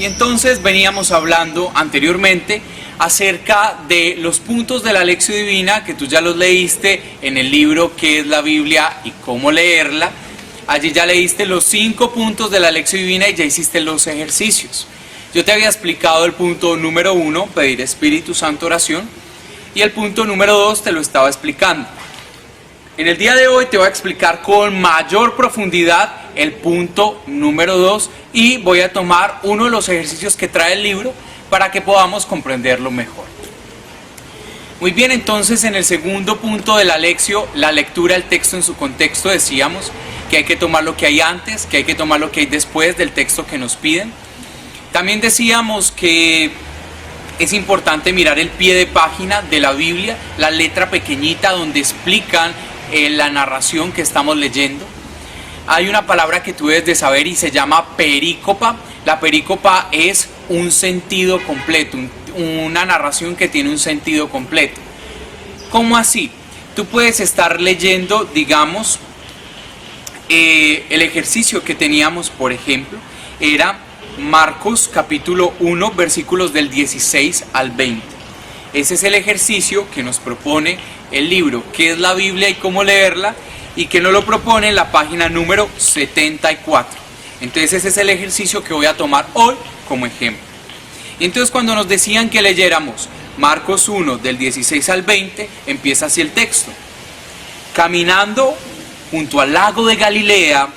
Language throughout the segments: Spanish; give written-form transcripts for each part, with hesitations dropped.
Y entonces veníamos hablando anteriormente acerca de los puntos de la Lección Divina, que tú ya los leíste en el libro ¿Qué es la Biblia y cómo leerla? Allí ya leíste los 5 puntos de la Lección Divina y ya hiciste los ejercicios. Yo te había explicado el punto número 1, pedir Espíritu Santo oración, y el punto número 2 te lo estaba explicando. En el día de hoy te voy a explicar con mayor profundidad el punto número 2 y voy a tomar uno de los ejercicios que trae el libro para que podamos comprenderlo mejor. Muy bien, entonces en el segundo punto de la lección, la lectura del texto en su contexto, decíamos que hay que tomar lo que hay antes, que hay que tomar lo que hay después del texto que nos piden. También decíamos que es importante mirar el pie de página de la Biblia, la letra pequeñita donde explican la narración que estamos leyendo. Hay una palabra que tú debes de saber y se llama perícopa. La perícopa es un sentido completo, una narración que tiene un sentido completo. ¿Cómo así? Tú puedes estar leyendo, digamos, el ejercicio que teníamos, por ejemplo, era Marcos capítulo 1, versículos del 16 al 20. Ese es el ejercicio que nos propone el libro ¿Qué es la Biblia y cómo leerla? Y que nos lo propone en la página número 74. Entonces ese es el ejercicio que voy a tomar hoy como ejemplo. Y entonces cuando nos decían que leyéramos Marcos 1 del 16 al 20, empieza así el texto. Caminando junto al lago de Galilea,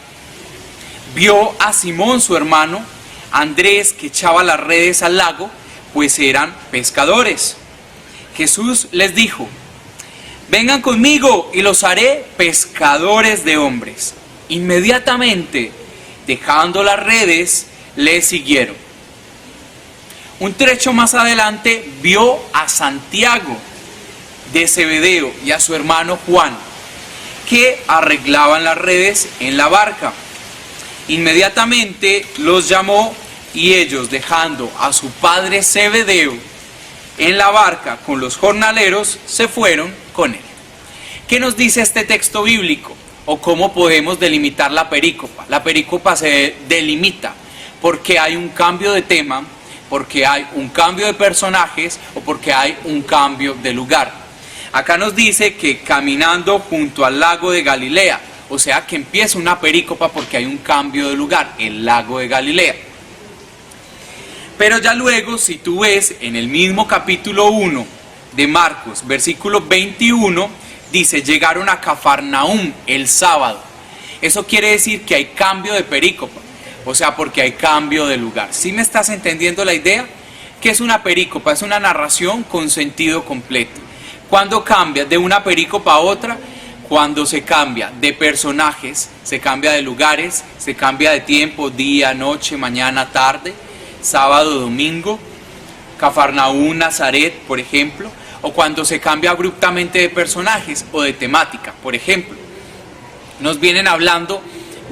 vio a Simón su hermano, Andrés, que echaba las redes al lago, pues eran pescadores. Jesús les dijo: vengan conmigo y los haré pescadores de hombres. Inmediatamente, dejando las redes, le siguieron. Un trecho más adelante vio a Santiago de Zebedeo y a su hermano Juan, que arreglaban las redes en la barca. Inmediatamente los llamó y ellos, dejando a su padre Zebedeo en la barca con los jornaleros, se fueron con él. ¿Qué nos dice este texto bíblico? ¿O cómo podemos delimitar la perícopa? La perícopa se delimita porque hay un cambio de tema, porque hay un cambio de personajes o porque hay un cambio de lugar. Acá nos dice que caminando junto al lago de Galilea, o sea que empieza una perícopa porque hay un cambio de lugar, el lago de Galilea. Pero ya luego, si tú ves en el mismo capítulo 1 de Marcos, versículo 21, dice: llegaron a Cafarnaúm el sábado. Eso quiere decir que hay cambio de perícopa, o sea, porque hay cambio de lugar. ¿Sí me estás entendiendo la idea? ¿Qué es una perícopa? Es una narración con sentido completo. ¿Cuándo cambia de una perícopa a otra? Cuando se cambia de personajes, se cambia de lugares, se cambia de tiempo, día, noche, mañana, tarde, sábado, domingo, Cafarnaúm, Nazaret, por ejemplo, o cuando se cambia abruptamente de personajes o de temática. Por ejemplo, nos vienen hablando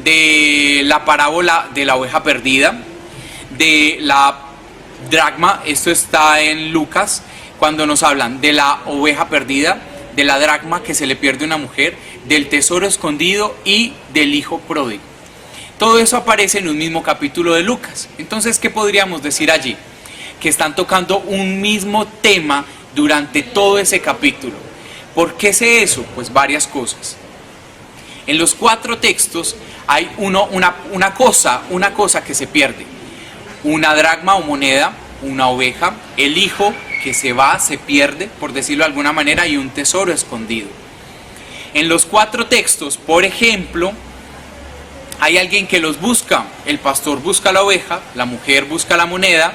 de la parábola de la oveja perdida, de la dracma, esto está en Lucas, cuando nos hablan de la oveja perdida, de la dracma que se le pierde a una mujer, del tesoro escondido y del hijo pródigo. Todo eso aparece en un mismo capítulo de Lucas. Entonces, ¿qué podríamos decir allí? Que están tocando un mismo tema durante todo ese capítulo. ¿Por qué sé eso? Pues varias cosas. En los 4 textos hay una cosa que se pierde. Una dracma o moneda, una oveja, el hijo que se va, se pierde, por decirlo de alguna manera, y un tesoro escondido. En los 4 textos, por ejemplo, hay alguien que los busca. El pastor busca la oveja, la mujer busca la moneda,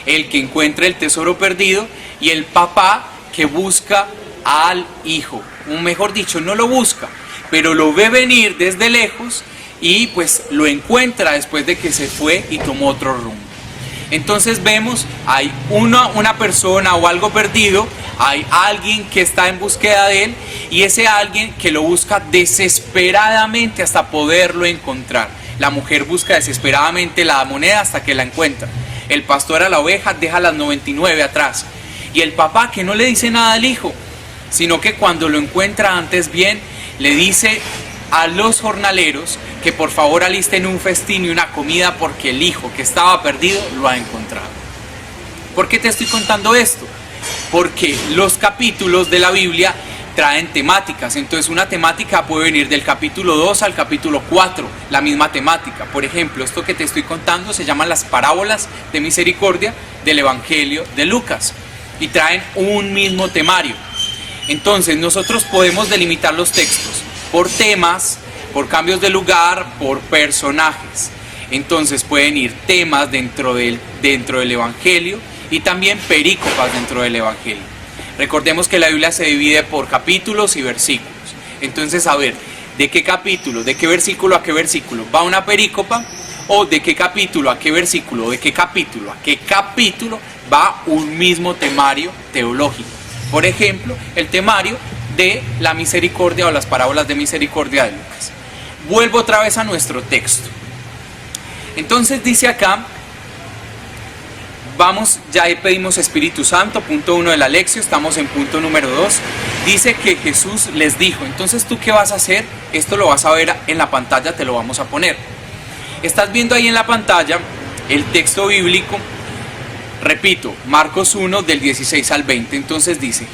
el que encuentra el tesoro perdido y el papá que busca al hijo. O mejor dicho, no lo busca, pero lo ve venir desde lejos y pues lo encuentra después de que se fue y tomó otro rumbo. Entonces vemos, hay una persona o algo perdido, hay alguien que está en búsqueda de él y ese alguien que lo busca desesperadamente hasta poderlo encontrar. La mujer busca desesperadamente la moneda hasta que la encuentra. El pastor a la oveja deja las 99 atrás. Y el papá que no le dice nada al hijo, sino que cuando lo encuentra antes bien, le dice a los jornaleros que por favor alisten un festín y una comida porque el hijo que estaba perdido lo ha encontrado. ¿Por qué te estoy contando esto? Porque los capítulos de la Biblia traen temáticas, entonces una temática puede venir del capítulo 2 al capítulo 4, la misma temática. Por ejemplo, esto que te estoy contando se llaman las parábolas de misericordia del Evangelio de Lucas y traen un mismo temario. Entonces nosotros podemos delimitar los textos por temas, por cambios de lugar, por personajes. Entonces pueden ir temas dentro del Evangelio y también perícopas dentro del Evangelio. Recordemos que la Biblia se divide por capítulos y versículos. Entonces, a ver, ¿de qué capítulo, de qué versículo a qué versículo va una perícopa? ¿O de qué capítulo a qué versículo, de qué capítulo a qué capítulo va un mismo temario teológico? Por ejemplo, el temario de la misericordia o las parábolas de misericordia de Lucas. Vuelvo otra vez a nuestro texto. Entonces dice acá, vamos, ya pedimos Espíritu Santo, punto 1 de la lección, estamos en punto número 2. Dice que Jesús les dijo, entonces ¿tú qué vas a hacer? Esto lo vas a ver en la pantalla, te lo vamos a poner. Estás viendo ahí en la pantalla el texto bíblico, repito, Marcos 1 del 16 al 20. Entonces dice,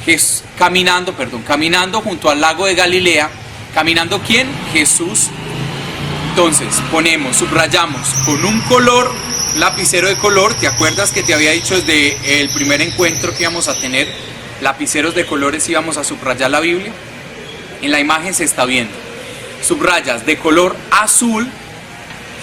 caminando junto al lago de Galilea. ¿Caminando quién? Jesús. Entonces ponemos, subrayamos con un color, lapicero de color. ¿Te acuerdas que te había dicho desde el primer encuentro que íbamos a tener lapiceros de colores y íbamos a subrayar la Biblia? En la imagen se está viendo. Subrayas de color azul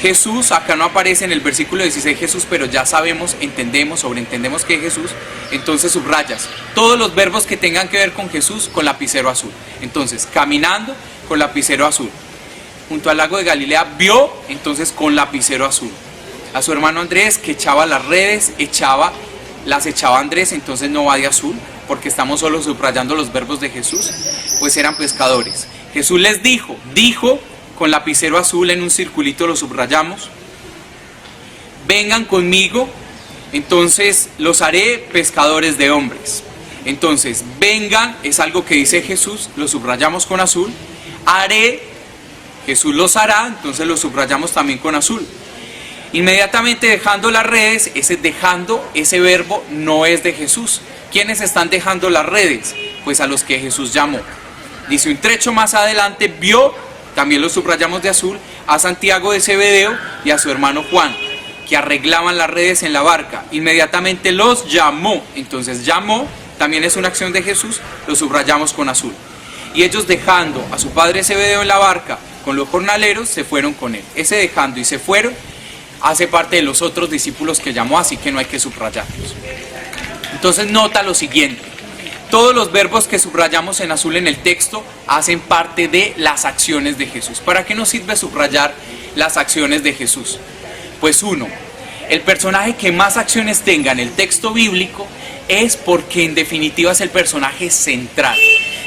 Jesús. Acá no aparece en el versículo 16 Jesús, pero ya sabemos, entendemos, sobreentendemos que es Jesús. Entonces subrayas todos los verbos que tengan que ver con Jesús con lapicero azul. Entonces, caminando con lapicero azul. Junto al lago de Galilea vio, entonces con lapicero azul. A su hermano Andrés, que echaba las redes, las echaba Andrés, entonces no va de azul, porque estamos solo subrayando los verbos de Jesús, pues eran pescadores. Jesús les dijo con lapicero azul en un circulito lo subrayamos, vengan conmigo, entonces los haré pescadores de hombres. Entonces, vengan, es algo que dice Jesús, lo subrayamos con azul, haré, Jesús los hará, entonces lo subrayamos también con azul. Inmediatamente dejando las redes, ese verbo no es de Jesús. ¿Quiénes están dejando las redes? Pues a los que Jesús llamó. Dice un trecho más adelante, vio, también lo subrayamos de azul, a Santiago de Zebedeo y a su hermano Juan, que arreglaban las redes en la barca. Inmediatamente los llamó, entonces llamó, también es una acción de Jesús, lo subrayamos con azul. Y ellos dejando a su padre Zebedeo en la barca con los jornaleros, se fueron con él. Ese dejando y se fueron hace parte de los otros discípulos que llamó, así que no hay que subrayarlos. Entonces nota lo siguiente, todos los verbos que subrayamos en azul en el texto hacen parte de las acciones de Jesús. ¿Para qué nos sirve subrayar las acciones de Jesús? Pues uno, el personaje que más acciones tenga en el texto bíblico es porque en definitiva es el personaje central.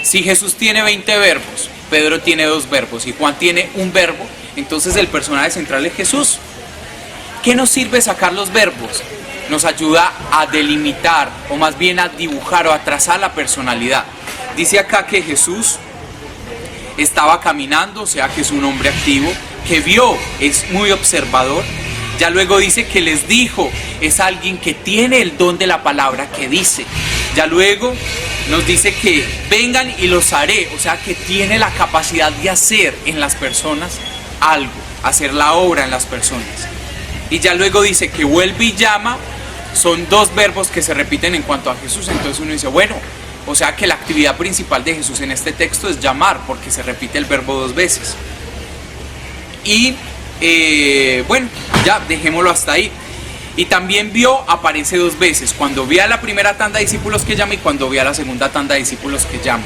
Si Jesús tiene 20 verbos, Pedro tiene 2 verbos y Juan tiene un verbo, entonces el personaje central es Jesús. ¿Qué nos sirve sacar los verbos? Nos ayuda a delimitar, o más bien a dibujar o a trazar la personalidad. Dice acá que Jesús estaba caminando, o sea que es un hombre activo, que vio, es muy observador. Ya luego dice que les dijo, es alguien que tiene el don de la palabra que dice. Ya luego nos dice que vengan y los haré, o sea que tiene la capacidad de hacer en las personas algo, hacer la obra en las personas. Y ya luego dice que vuelve y llama, son 2 verbos que se repiten en cuanto a Jesús. Entonces uno dice, bueno, o sea que la actividad principal de Jesús en este texto es llamar, porque se repite el verbo 2 veces. Y bueno, ya dejémoslo hasta ahí. Y también vio, aparece 2 veces, cuando vi a la primera tanda de discípulos que llama y cuando vi a la segunda tanda de discípulos que llama.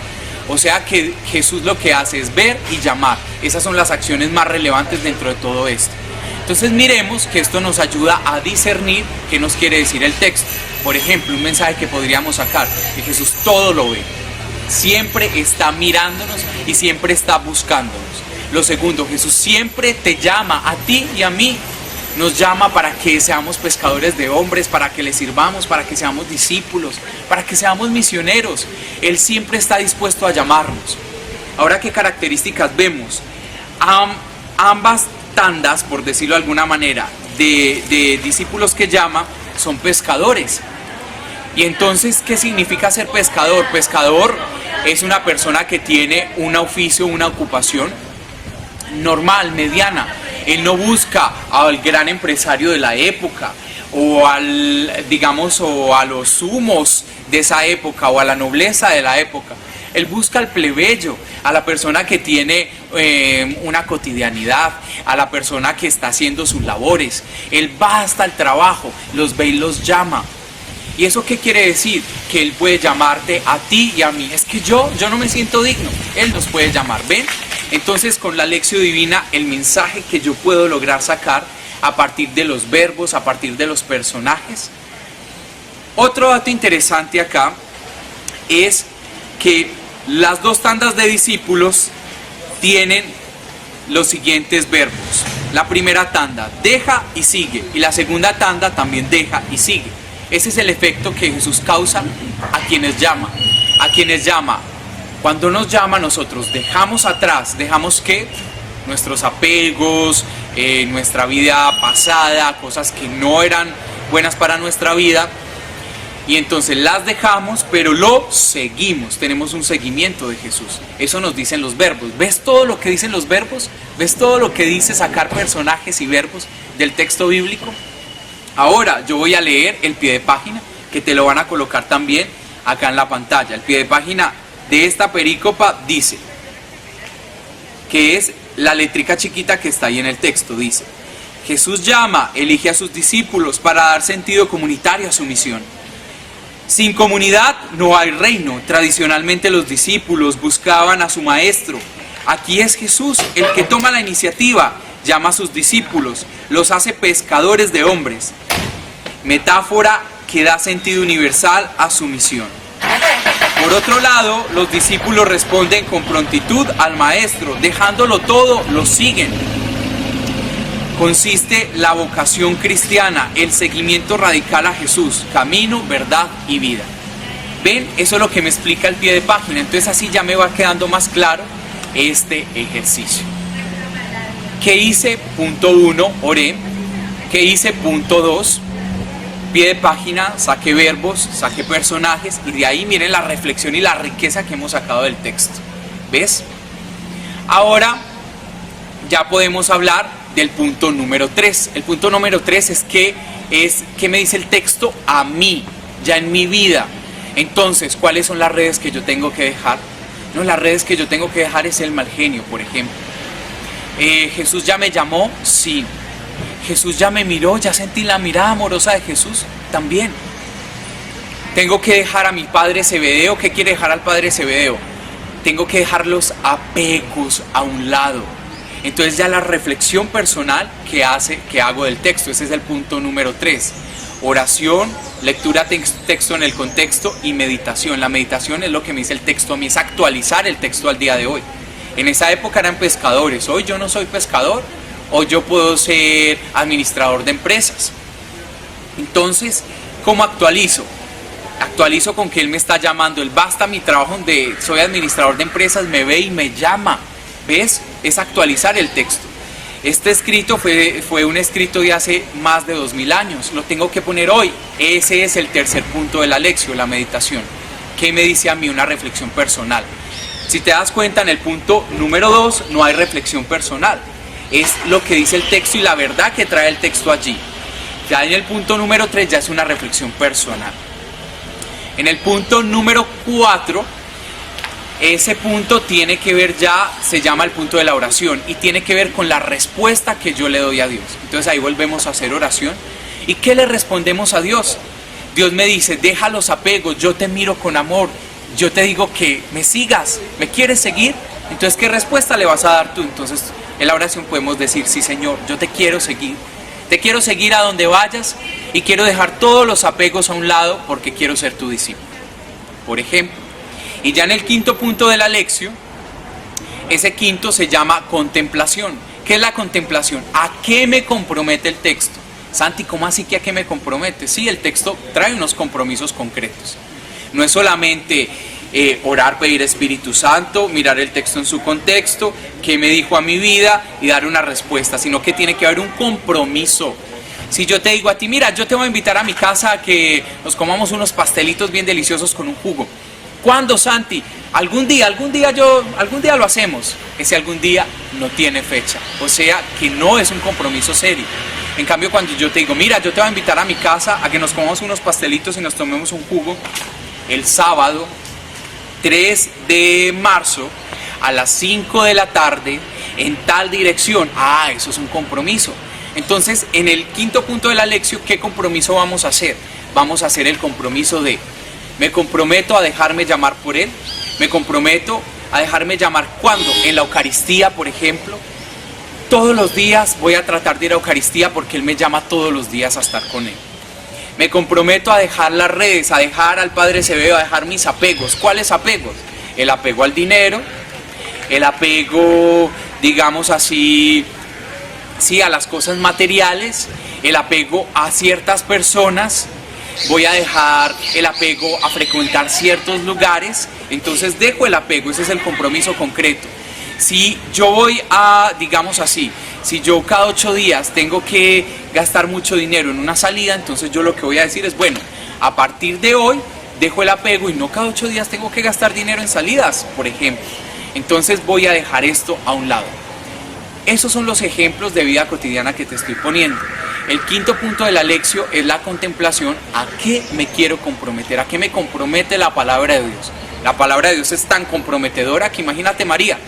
O sea que Jesús lo que hace es ver y llamar. Esas son las acciones más relevantes dentro de todo esto. Entonces miremos que esto nos ayuda a discernir qué nos quiere decir el texto. Por ejemplo, un mensaje que podríamos sacar, que Jesús todo lo ve. Siempre está mirándonos y siempre está buscándonos. Lo segundo, Jesús siempre te llama a ti y a mí. Nos llama para que seamos pescadores de hombres, para que le sirvamos, para que seamos discípulos, para que seamos misioneros. Él siempre está dispuesto a llamarnos. Ahora, ¿qué características vemos? Ambas tandas, por decirlo de alguna manera, de discípulos que llama, son pescadores. Y entonces, ¿qué significa ser pescador? Pescador es una persona que tiene un oficio, una ocupación normal, mediana. Él no busca al gran empresario de la época, o o a los sumos de esa época, o a la nobleza de la época. Él busca al plebeyo, a la persona que tiene una cotidianidad, a la persona que está haciendo sus labores. Él va hasta el trabajo, los ve y los llama. ¿Y eso qué quiere decir? Que Él puede llamarte a ti y a mí. Es que yo no me siento digno. Él nos puede llamar, ¿ven? Entonces, con la Lección Divina, el mensaje que yo puedo lograr sacar a partir de los verbos, a partir de los personajes. Otro dato interesante acá es que las dos tandas de discípulos tienen los siguientes verbos. La primera tanda, deja y sigue. Y la segunda tanda también deja y sigue. Ese es el efecto que Jesús causa a quienes llama. A quienes llama. Cuando nos llama, nosotros dejamos atrás, dejamos que nuestros apegos, nuestra vida pasada, cosas que no eran buenas para nuestra vida, y entonces las dejamos, pero lo seguimos. Tenemos un seguimiento de Jesús. Eso nos dicen los verbos. ¿Ves todo lo que dicen los verbos? ¿Ves todo lo que dice sacar personajes y verbos del texto bíblico? Ahora yo voy a leer el pie de página, que te lo van a colocar también acá en la pantalla. El pie de página de esta perícopa dice, que es la letrica chiquita que está ahí en el texto, dice: Jesús llama, elige a sus discípulos para dar sentido comunitario a su misión. Sin comunidad no hay reino. Tradicionalmente los discípulos buscaban a su maestro. Aquí es Jesús el que toma la iniciativa, llama a sus discípulos, los hace pescadores de hombres. Metáfora que da sentido universal a su misión. Por otro lado, los discípulos responden con prontitud al maestro, dejándolo todo, lo siguen. Consiste la vocación cristiana, el seguimiento radical a Jesús, camino, verdad y vida. ¿Ven? Eso es lo que me explica el pie de página. Entonces así ya me va quedando más claro este ejercicio. ¿Qué hice? Punto 1, oré. ¿Qué hice? Punto 2, pie de página, saqué verbos, saqué personajes, y de ahí miren la reflexión y la riqueza que hemos sacado del texto. ¿Ves? Ahora ya podemos hablar del punto número 3. El punto número 3 es qué me dice el texto a mí, ya en mi vida. Entonces, ¿cuáles son las redes que yo tengo que dejar? No, las redes que yo tengo que dejar es el mal genio, por ejemplo. ¿Jesús ya me llamó? Sí. ¿Jesús ya me miró? ¿Ya sentí la mirada amorosa de Jesús? También. Tengo que dejar a mi padre Zebedeo. ¿Qué quiere dejar al padre Zebedeo? Tengo que dejar los apegos a un lado. Entonces ya la reflexión personal que hago del texto. Ese es el punto número 3. Oración, lectura texto en el contexto y meditación. La meditación es lo que me dice el texto a mí, es actualizar el texto al día de hoy. En esa época eran pescadores, hoy yo no soy pescador, hoy yo puedo ser administrador de empresas. Entonces, ¿cómo actualizo? Actualizo con que Él me está llamando. Él va hasta mi trabajo donde soy administrador de empresas, me ve y me llama. ¿Ves? Es actualizar el texto. Este escrito fue un escrito de hace más de 2000 años. Lo tengo que poner hoy. Ese es el tercer punto de la lección, la meditación. ¿Qué me dice a mí? Una reflexión personal. Si te das cuenta, en el punto número 2 no hay reflexión personal. Es lo que dice el texto y la verdad que trae el texto allí. Ya en el punto número 3 ya es una reflexión personal. En el punto número 4, ese punto tiene que ver ya, se llama el punto de la oración, y tiene que ver con la respuesta que yo le doy a Dios. Entonces ahí volvemos a hacer oración. ¿Y qué le respondemos a Dios? Dios me dice, deja los apegos, yo te miro con amor, yo te digo que me sigas, ¿me quieres seguir? Entonces, ¿qué respuesta le vas a dar tú? Entonces, en la oración podemos decir, sí Señor, yo te quiero seguir a donde vayas y quiero dejar todos los apegos a un lado porque quiero ser tu discípulo, por ejemplo. Y ya en el quinto punto de la lección, ese quinto se llama contemplación. ¿Qué es la contemplación? ¿A qué me compromete el texto? Santi, ¿cómo así que a qué me compromete? Sí, el texto trae unos compromisos concretos. No es solamente orar, pedir Espíritu Santo, mirar el texto en su contexto, qué me dijo a mi vida y dar una respuesta, sino que tiene que haber un compromiso. Si yo te digo a ti, mira, yo te voy a invitar a mi casa a que nos comamos unos pastelitos bien deliciosos con un jugo. ¿Cuándo, Santi? Algún día lo hacemos. Ese algún día no tiene fecha, o sea que no es un compromiso serio. En cambio, cuando yo te digo, mira, yo te voy a invitar a mi casa a que nos comamos unos pastelitos y nos tomemos un jugo el sábado 3 de marzo a las 5 de la tarde en tal dirección. Eso es un compromiso. Entonces, en el quinto punto de la lección, ¿qué compromiso vamos a hacer? Vamos a hacer el compromiso de: me comprometo a dejarme llamar por Él. Me comprometo a dejarme llamar ¿cuándo? En la Eucaristía, por ejemplo. Todos los días voy a tratar de ir a Eucaristía porque Él me llama todos los días a estar con Él. Me comprometo a dejar las redes, a dejar al Padre Severo, a dejar mis apegos. ¿Cuáles apegos? El apego al dinero, el apego, digamos así, sí, a las cosas materiales, el apego a ciertas personas. Voy a dejar el apego a frecuentar ciertos lugares. Entonces dejo el apego, ese es el compromiso concreto. Si yo voy a, digamos así, si yo cada 8 días tengo que gastar mucho dinero en una salida, entonces yo lo que voy a decir es, bueno, a partir de hoy dejo el apego y no cada 8 días tengo que gastar dinero en salidas, por ejemplo. Entonces voy a dejar esto a un lado. Esos son los ejemplos de vida cotidiana que te estoy poniendo. El quinto punto de la lección es la contemplación. ¿A qué me quiero comprometer? ¿A qué me compromete la palabra de Dios? La palabra de Dios es tan comprometedora que imagínate, María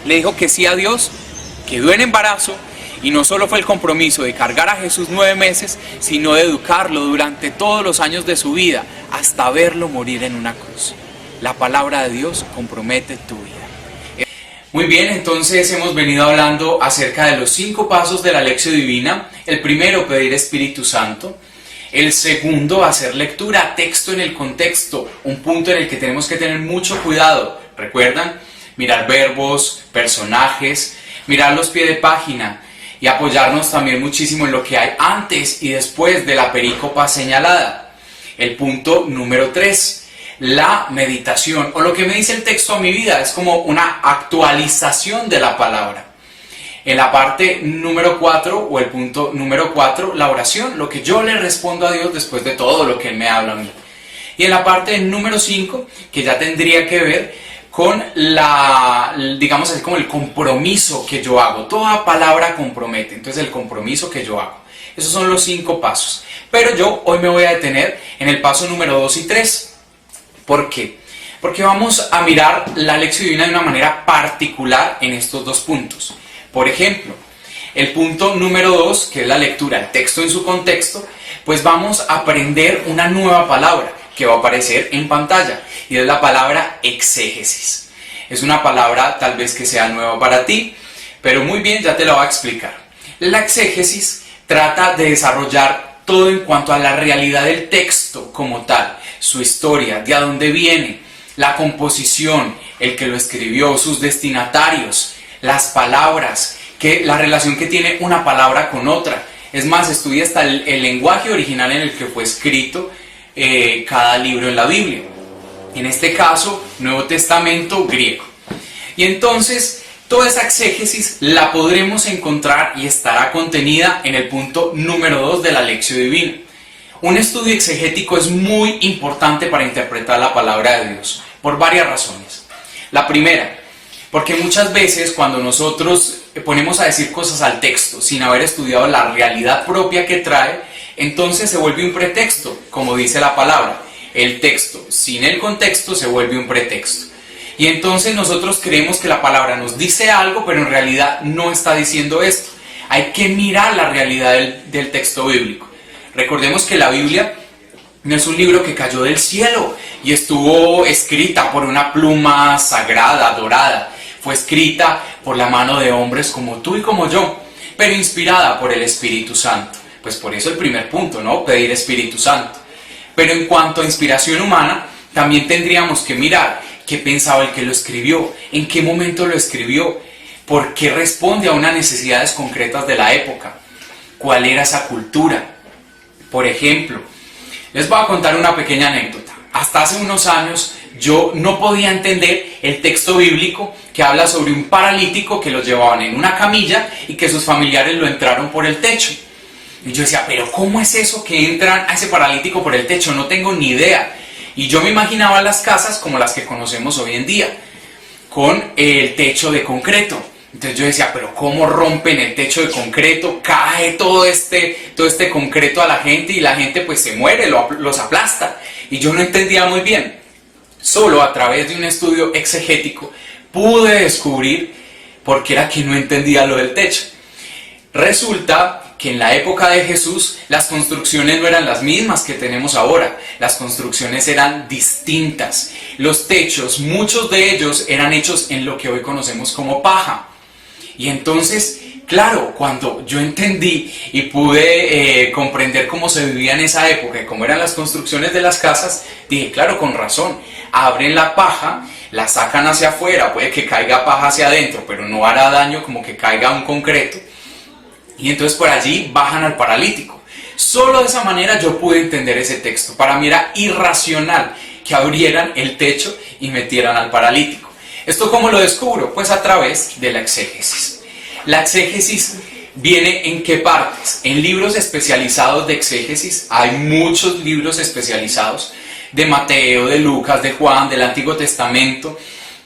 le dijo que sí a Dios, quedó en embarazo y no solo fue el compromiso de cargar a Jesús 9 meses, sino de educarlo durante todos los años de su vida hasta verlo morir en una cruz. La palabra de Dios compromete tu vida. Muy bien, entonces hemos venido hablando acerca de los 5 pasos de la lección divina. El primero, pedir Espíritu Santo. El segundo, hacer lectura a texto en el contexto, un punto en el que tenemos que tener mucho cuidado. ¿Recuerdan? Mirar verbos, personajes, mirar los pies de página y apoyarnos también muchísimo en lo que hay antes y después de la perícopa señalada. El punto número 3, la meditación, o lo que me dice el texto a mi vida, es como una actualización de la palabra. En la parte número 4, o el punto número 4, la oración, lo que yo le respondo a Dios después de todo lo que Él me habla a mí. Y en la parte número 5, que ya tendría que ver con digamos así, como el compromiso que yo hago. Toda palabra compromete, entonces el compromiso que yo hago. Esos son los 5 pasos. Pero yo hoy me voy a detener en el paso número 2 y 3. ¿Por qué? Porque vamos a mirar la lección divina de una manera particular en estos 2 puntos. Por ejemplo, el punto número 2, que es la lectura, el texto en su contexto, pues vamos a aprender una nueva palabra que va a aparecer en pantalla, y es la palabra exégesis. Es una palabra tal vez que sea nueva para ti, pero muy bien, ya te la voy a explicar. La exégesis trata de desarrollar todo en cuanto a la realidad del texto como tal, su historia, de a dónde viene, la composición, el que lo escribió, sus destinatarios, las palabras, la relación que tiene una palabra con otra. Es más, estudia hasta el lenguaje original en el que fue escrito cada libro en la Biblia. En este caso, Nuevo Testamento griego. Y entonces, toda esa exégesis la podremos encontrar y estará contenida en el punto número 2 de la lección divina. Un estudio exegético es muy importante para interpretar la palabra de Dios, por varias razones. La primera, porque muchas veces cuando nosotros ponemos a decir cosas al texto sin haber estudiado la realidad propia que trae, entonces se vuelve un pretexto, como dice la palabra. El texto sin el contexto se vuelve un pretexto. Y entonces nosotros creemos que la palabra nos dice algo, pero en realidad no está diciendo esto. Hay que mirar la realidad del texto bíblico. Recordemos que la Biblia no es un libro que cayó del cielo y estuvo escrita por una pluma sagrada, dorada. Fue escrita por la mano de hombres como tú y como yo, pero inspirada por el Espíritu Santo. Pues por eso el primer punto, ¿no? Pedir Espíritu Santo. Pero en cuanto a inspiración humana, también tendríamos que mirar qué pensaba el que lo escribió, en qué momento lo escribió, por qué responde a unas necesidades concretas de la época, cuál era esa cultura. Por ejemplo, les voy a contar una pequeña anécdota. Hasta hace unos años yo no podía entender el texto bíblico que habla sobre un paralítico que lo llevaban en una camilla y que sus familiares lo entraron por el techo. Y yo decía, pero ¿cómo es eso que entran a ese paralítico por el techo? No tengo ni idea. Y yo me imaginaba las casas como las que conocemos hoy en día, con el techo de concreto. Entonces yo decía, pero ¿cómo rompen el techo de concreto? Cae todo este concreto a la gente y la gente pues se muere, los aplasta. Y yo no entendía muy bien. Solo a través de un estudio exegético pude descubrir por qué era que no entendía lo del techo. Resulta que en la época de Jesús las construcciones no eran las mismas que tenemos ahora. Las construcciones eran distintas. Los techos, muchos de ellos eran hechos en lo que hoy conocemos como paja. Y entonces, claro, cuando yo entendí y pude comprender cómo se vivía en esa época y cómo eran las construcciones de las casas, dije, claro, con razón, abren la paja, la sacan hacia afuera, puede que caiga paja hacia adentro, pero no hará daño como que caiga un concreto. Y entonces por allí bajan al paralítico. Solo de esa manera yo pude entender ese texto. Para mí era irracional que abrieran el techo y metieran al paralítico. ¿Esto cómo lo descubro? Pues a través de la exégesis. La exégesis viene ¿en qué partes? En libros especializados de exégesis. Hay muchos libros especializados de Mateo, de Lucas, de Juan, del Antiguo Testamento,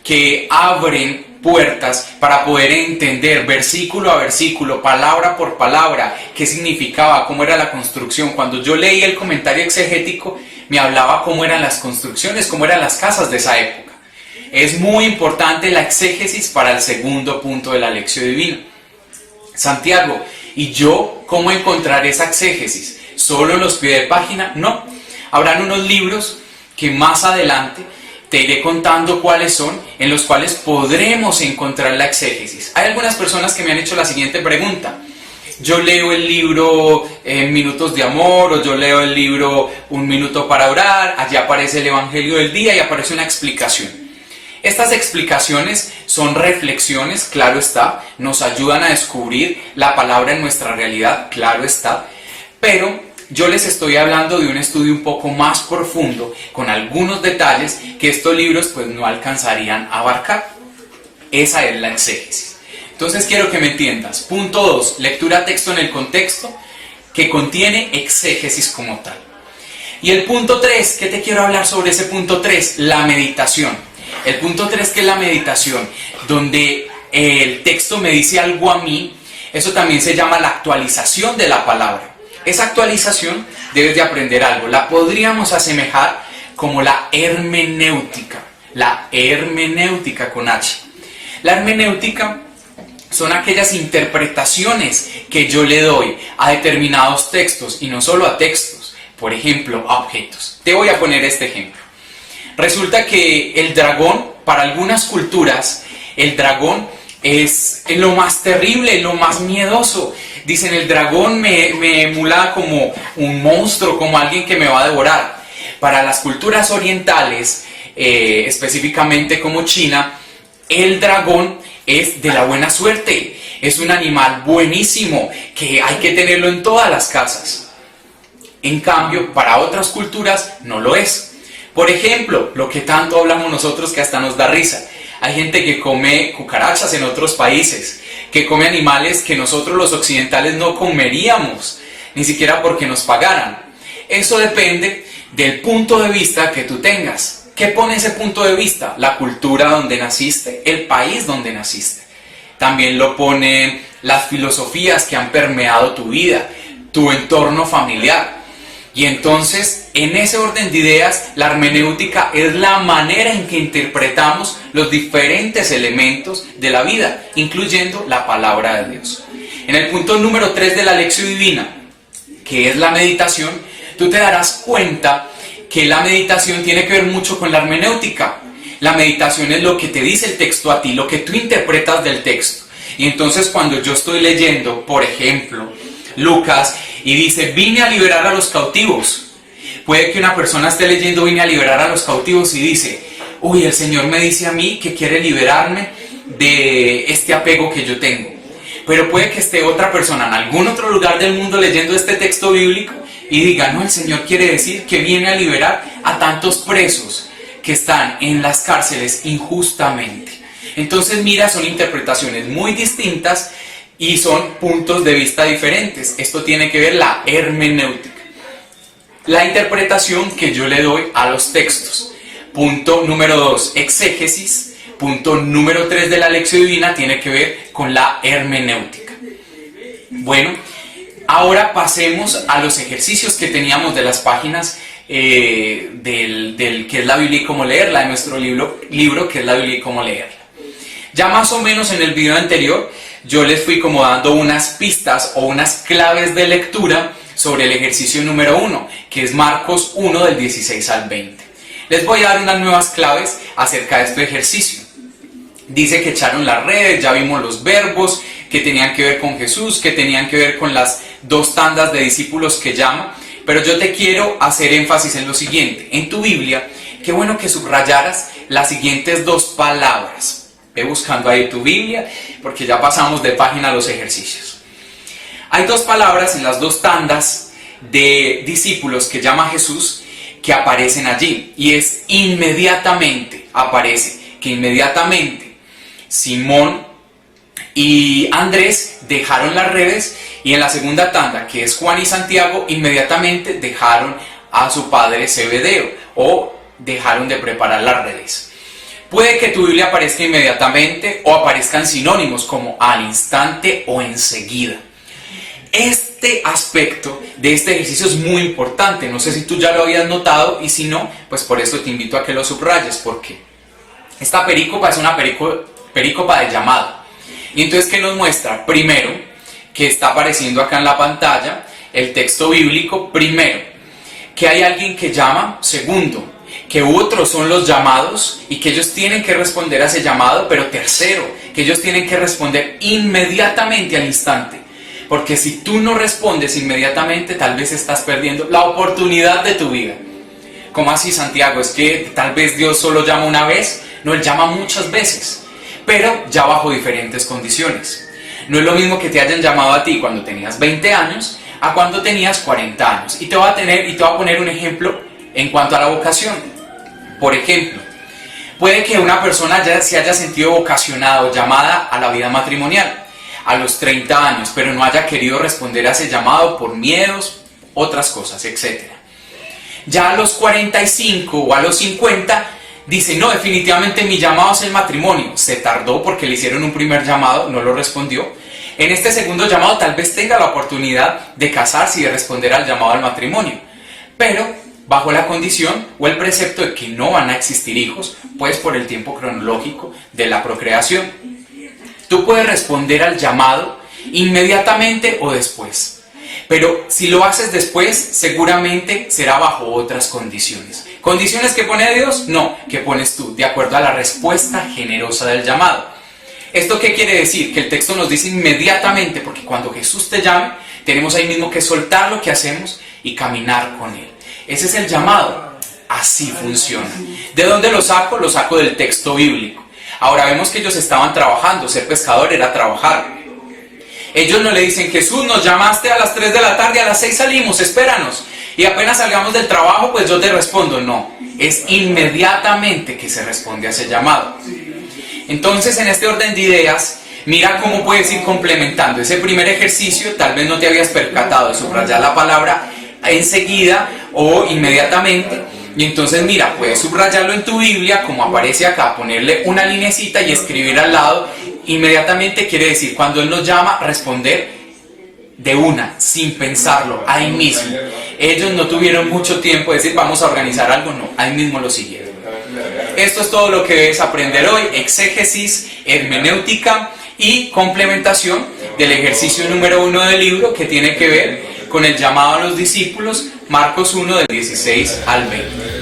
que abren puertas para poder entender versículo a versículo, palabra por palabra, qué significaba, cómo era la construcción. Cuando yo leí el comentario exegético, me hablaba cómo eran las construcciones, cómo eran las casas de esa época. Es muy importante la exégesis para el segundo punto de la lección divina. Santiago, ¿y yo cómo encontrar esa exégesis? ¿Solo en los pies de página? No. Habrán unos libros que más adelante te iré contando cuáles son, en los cuales podremos encontrar la exégesis. Hay algunas personas que me han hecho la siguiente pregunta. Yo leo el libro Minutos de Amor, o yo leo el libro Un Minuto para Orar, allí aparece el Evangelio del Día y aparece una explicación. Estas explicaciones son reflexiones, claro está, nos ayudan a descubrir la palabra en nuestra realidad, claro está, pero yo les estoy hablando de un estudio un poco más profundo, con algunos detalles que estos libros pues no alcanzarían a abarcar. Esa es la exégesis. Entonces quiero que me entiendas. Punto 2, lectura texto en el contexto, que contiene exégesis como tal. Y el punto 3, ¿qué te quiero hablar sobre ese punto 3? La meditación. El punto 3, que es la meditación, donde el texto me dice algo a mí, eso también se llama la actualización de la palabra. Esa actualización debes de aprender algo. La podríamos asemejar como la hermenéutica con H. La hermenéutica son aquellas interpretaciones que yo le doy a determinados textos, y no solo a textos, por ejemplo, a objetos. Te voy a poner este ejemplo. Resulta que el dragón, para algunas culturas, el dragón es lo más terrible, lo más miedoso. Dicen, el dragón me emula como un monstruo, como alguien que me va a devorar. Para las culturas orientales, específicamente como China, el dragón es de la buena suerte. Es un animal buenísimo que hay que tenerlo en todas las casas. En cambio, para otras culturas no lo es. Por ejemplo, lo que tanto hablamos nosotros que hasta nos da risa. Hay gente que come cucarachas en otros países, que come animales que nosotros los occidentales no comeríamos, ni siquiera porque nos pagaran. Eso depende del punto de vista que tú tengas. ¿Qué pone ese punto de vista? La cultura donde naciste, el país donde naciste. También lo ponen las filosofías que han permeado tu vida, tu entorno familiar. Y entonces, en ese orden de ideas, la hermenéutica es la manera en que interpretamos los diferentes elementos de la vida, incluyendo la palabra de Dios. En el punto número 3 de la lección divina, que es la meditación, tú te darás cuenta que la meditación tiene que ver mucho con la hermenéutica. La meditación es lo que te dice el texto a ti, lo que tú interpretas del texto. Y entonces cuando yo estoy leyendo, por ejemplo, Lucas, y dice, vine a liberar a los cautivos. Puede que una persona esté leyendo, vine a liberar a los cautivos, y dice, uy, el Señor me dice a mí que quiere liberarme de este apego que yo tengo. Pero puede que esté otra persona en algún otro lugar del mundo leyendo este texto bíblico y diga, no, el Señor quiere decir que viene a liberar a tantos presos que están en las cárceles injustamente. Entonces mira, son interpretaciones muy distintas y son puntos de vista diferentes. Esto tiene que ver la hermenéutica, la interpretación que yo le doy a los textos. Punto número 2, exégesis. Punto número 3 de la lección divina tiene que ver con la hermenéutica. Bueno, ahora pasemos a los ejercicios que teníamos de las páginas del que es la Biblia y cómo leerla, de nuestro libro que es la Biblia y cómo leerla. Ya más o menos en el video anterior yo les fui como dando unas pistas o unas claves de lectura sobre el ejercicio número 1, que es Marcos 1 del 16 al 20. Les voy a dar unas nuevas claves acerca de este ejercicio. Dice que echaron las redes, ya vimos los verbos que tenían que ver con Jesús, que tenían que ver con las 2 tandas de discípulos que llama, pero yo te quiero hacer énfasis en lo siguiente. En tu Biblia, qué bueno que subrayaras las siguientes 2 palabras. Ve buscando ahí tu Biblia, porque ya pasamos de página a los ejercicios. Hay 2 palabras en las 2 tandas de discípulos que llama Jesús que aparecen allí, y es inmediatamente. Aparece que inmediatamente Simón y Andrés dejaron las redes, y en la segunda tanda, que es Juan y Santiago, inmediatamente dejaron a su padre Zebedeo, o dejaron de preparar las redes. Puede que tu Biblia aparezca inmediatamente o aparezcan sinónimos como al instante o enseguida. Este aspecto de este ejercicio es muy importante. No sé si tú ya lo habías notado, y si no, pues por eso te invito a que lo subrayes, porque esta perícopa es una perícopa de llamado. Y entonces, ¿qué nos muestra? Primero, que está apareciendo acá en la pantalla el texto bíblico. Primero, que hay alguien que llama. Segundo, que otros son los llamados y que ellos tienen que responder a ese llamado. Pero tercero, que ellos tienen que responder inmediatamente al instante. Porque si tú no respondes inmediatamente, tal vez estás perdiendo la oportunidad de tu vida. ¿Cómo así, Santiago? ¿Es que tal vez Dios solo llama una vez? No, Él llama muchas veces, pero ya bajo diferentes condiciones. No es lo mismo que te hayan llamado a ti cuando tenías 20 años a cuando tenías 40 años. Y te voy a poner un ejemplo en cuanto a la vocación. Por ejemplo, puede que una persona ya se haya sentido vocacionada o llamada a la vida matrimonial a los 30 años, pero no haya querido responder a ese llamado por miedos, otras cosas, etc. Ya a los 45 o a los 50 dice, no, definitivamente mi llamado es el matrimonio. Se tardó porque le hicieron un primer llamado, no lo respondió. En este segundo llamado tal vez tenga la oportunidad de casarse y de responder al llamado al matrimonio, pero bajo la condición o el precepto de que no van a existir hijos, pues por el tiempo cronológico de la procreación. Tú puedes responder al llamado inmediatamente o después, pero si lo haces después, seguramente será bajo otras condiciones. ¿Condiciones que pone Dios? No, que pones tú, de acuerdo a la respuesta generosa del llamado. ¿Esto qué quiere decir? Que el texto nos dice inmediatamente, porque cuando Jesús te llame, tenemos ahí mismo que soltar lo que hacemos y caminar con Él. Ese es el llamado. Así funciona. ¿De dónde lo saco? Lo saco del texto bíblico. Ahora vemos que ellos estaban trabajando. Ser pescador era trabajar. Ellos no le dicen, Jesús, nos llamaste a las 3 de la tarde, a las 6 salimos, espéranos. Y apenas salgamos del trabajo, pues yo te respondo. No, es inmediatamente que se responde a ese llamado. Entonces, en este orden de ideas, mira cómo puedes ir complementando. Ese primer ejercicio, tal vez no te habías percatado de subrayar la palabra enseguida o inmediatamente. Y entonces mira, puedes subrayarlo en tu Biblia como aparece acá, ponerle una linecita y escribir al lado. Inmediatamente quiere decir cuando Él nos llama, responder de una, sin pensarlo, ahí mismo. Ellos no tuvieron mucho tiempo de decir vamos a organizar algo, no, ahí mismo lo siguieron. Esto es todo lo que debes aprender hoy: exégesis, hermenéutica y complementación del ejercicio número 1 del libro, que tiene que ver con el llamado a los discípulos, Marcos 1 del 16 al 20.